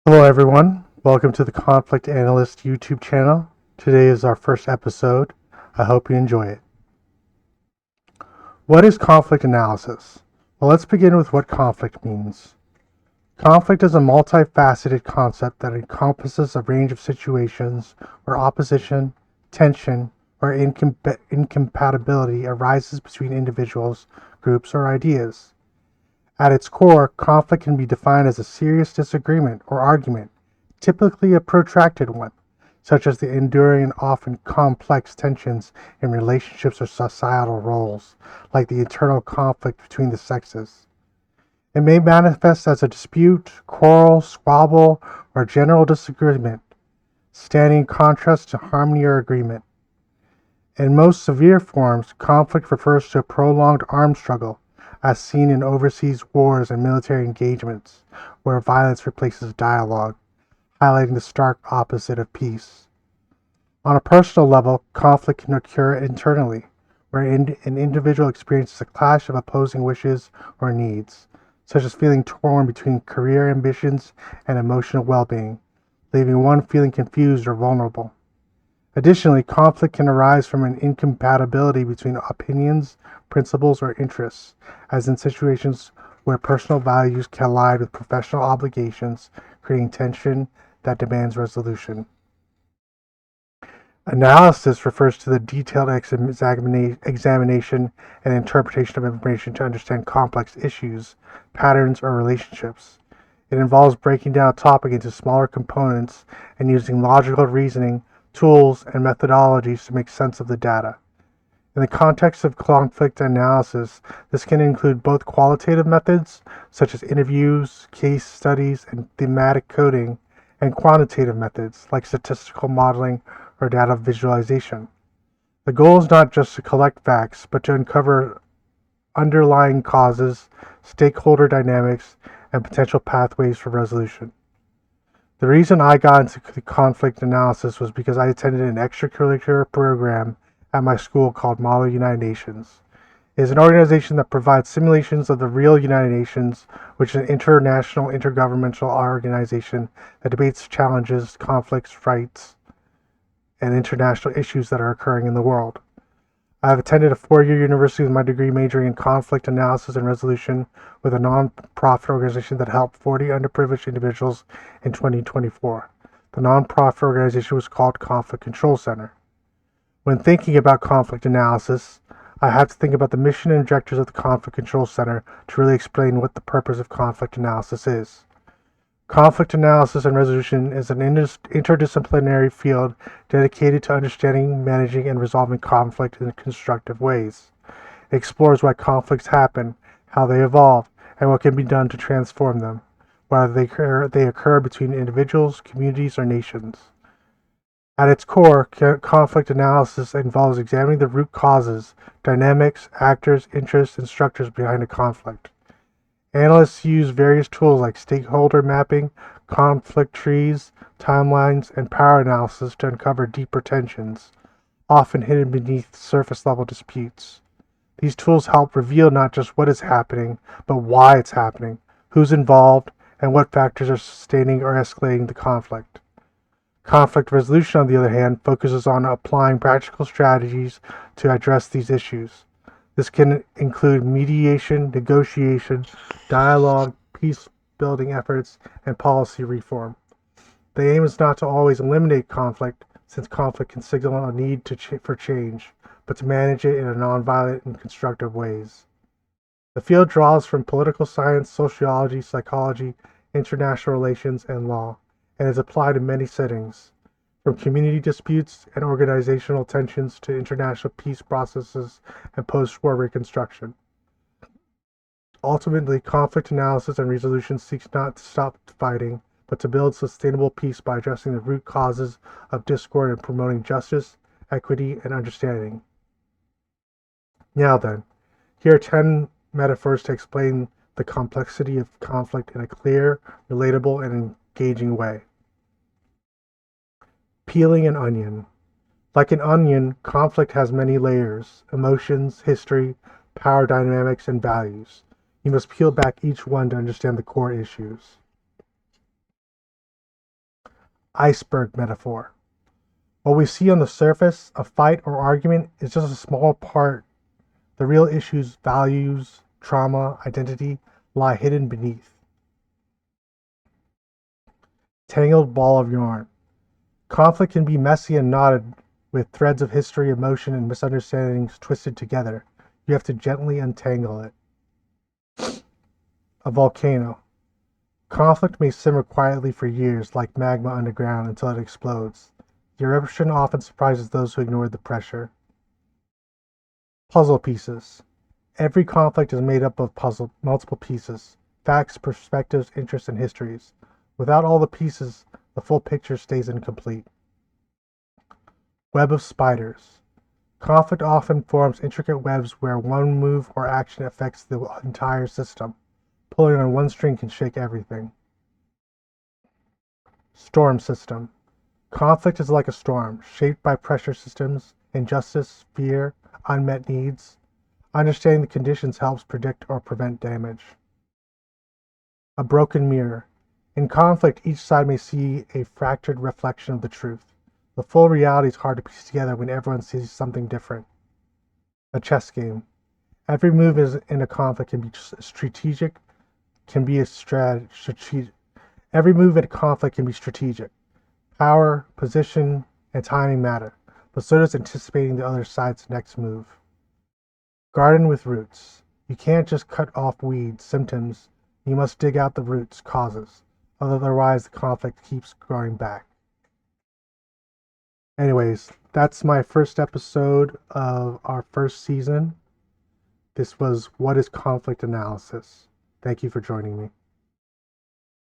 Hello everyone, welcome to the Conflict Analyst YouTube channel. Today is our first episode. I hope you enjoy it. What is conflict analysis? Well, let's begin with what conflict means. Conflict is a multifaceted concept that encompasses a range of situations where opposition, tension, or incompatibility arises between individuals, groups, or ideas. At its core, conflict can be defined as a serious disagreement or argument, typically a protracted one, such as the enduring and often complex tensions in relationships or societal roles, like the internal conflict between the sexes. It may manifest as a dispute, quarrel, squabble, or general disagreement, standing in contrast to harmony or agreement. In most severe forms, conflict refers to a prolonged armed struggle, as seen in overseas wars and military engagements, where violence replaces dialogue, highlighting the stark opposite of peace. On a personal level, conflict can occur internally, where an individual experiences a clash of opposing wishes or needs, such as feeling torn between career ambitions and emotional well-being, leaving one feeling confused or vulnerable. Additionally, conflict can arise from an incompatibility between opinions, principles, or interests, as in situations where personal values collide with professional obligations, creating tension that demands resolution. Analysis refers to the detailed examination and interpretation of information to understand complex issues, patterns, or relationships. It involves breaking down a topic into smaller components and using logical reasoning, tools, and methodologies to make sense of the data. In the context of conflict analysis, this can include both qualitative methods, such as interviews, case studies, and thematic coding, and quantitative methods, like statistical modeling or data visualization. The goal is not just to collect facts, but to uncover underlying causes, stakeholder dynamics, and potential pathways for resolution. The reason I got into conflict analysis was because I attended an extracurricular program at my school called Model United Nations. It is an organization that provides simulations of the real United Nations, which is an international intergovernmental organization that debates challenges, conflicts, rights, and international issues that are occurring in the world. I have attended a 4-year university with my degree majoring in conflict analysis and resolution with a non-profit organization that helped 40 underprivileged individuals in 2024. The non-profit organization was called Conflict Control Center. When thinking about conflict analysis, I have to think about the mission and objectives of the Conflict Control Center to really explain what the purpose of conflict analysis is. Conflict analysis and resolution is an interdisciplinary field dedicated to understanding, managing, and resolving conflict in constructive ways. It explores why conflicts happen, how they evolve, and what can be done to transform them, whether they occur between individuals, communities, or nations. At its core, conflict analysis involves examining the root causes, dynamics, actors, interests, and structures behind a conflict. Analysts use various tools like stakeholder mapping, conflict trees, timelines, and power analysis to uncover deeper tensions, often hidden beneath surface-level disputes. These tools help reveal not just what is happening, but why it's happening, who's involved, and what factors are sustaining or escalating the conflict. Conflict resolution, on the other hand, focuses on applying practical strategies to address these issues. This can include mediation, negotiation, dialogue, peace-building efforts, and policy reform. The aim is not to always eliminate conflict, since conflict can signal a need for change, but to manage it in a nonviolent and constructive ways. The field draws from political science, sociology, psychology, international relations, and law, and is applied in many settings, from community disputes and organizational tensions to international peace processes and post-war reconstruction. Ultimately, conflict analysis and resolution seeks not to stop fighting, but to build sustainable peace by addressing the root causes of discord and promoting justice, equity, and understanding. Now then, here are 10 metaphors to explain the complexity of conflict in a clear, relatable, and engaging way. Peeling an onion. Like an onion, conflict has many layers: emotions, history, power dynamics, and values. You must peel back each one to understand the core issues. Iceberg metaphor. What we see on the surface, a fight or argument, is just a small part. The real issues, values, trauma, identity, lie hidden beneath. Tangled ball of yarn. Conflict can be messy and knotted, with threads of history, emotion, and misunderstandings twisted together. You have to gently untangle it. A volcano. Conflict may simmer quietly for years, like magma underground, until it explodes. The eruption often surprises those who ignored the pressure. Puzzle pieces. Every conflict is made up of multiple pieces: facts, perspectives, interests, and histories. Without all the pieces, the full picture stays incomplete. Web of spiders. Conflict often forms intricate webs where one move or action affects the entire system. Pulling on one string can shake everything. Storm system. Conflict is like a storm, shaped by pressure systems, injustice, fear, unmet needs. Understanding the conditions helps predict or prevent damage. A broken mirror. In conflict, each side may see a fractured reflection of the truth. The full reality is hard to piece together when everyone sees something different. A chess game. Every move in a conflict can be strategic, Every move in a conflict can be strategic. Power, position, and timing matter, but so does anticipating the other side's next move. Garden with roots. You can't just cut off weeds, symptoms. You must dig out the roots, causes. Otherwise, the conflict keeps growing back. Anyways, that's my first episode of our first season. This was What is Conflict Analysis? Thank you for joining me.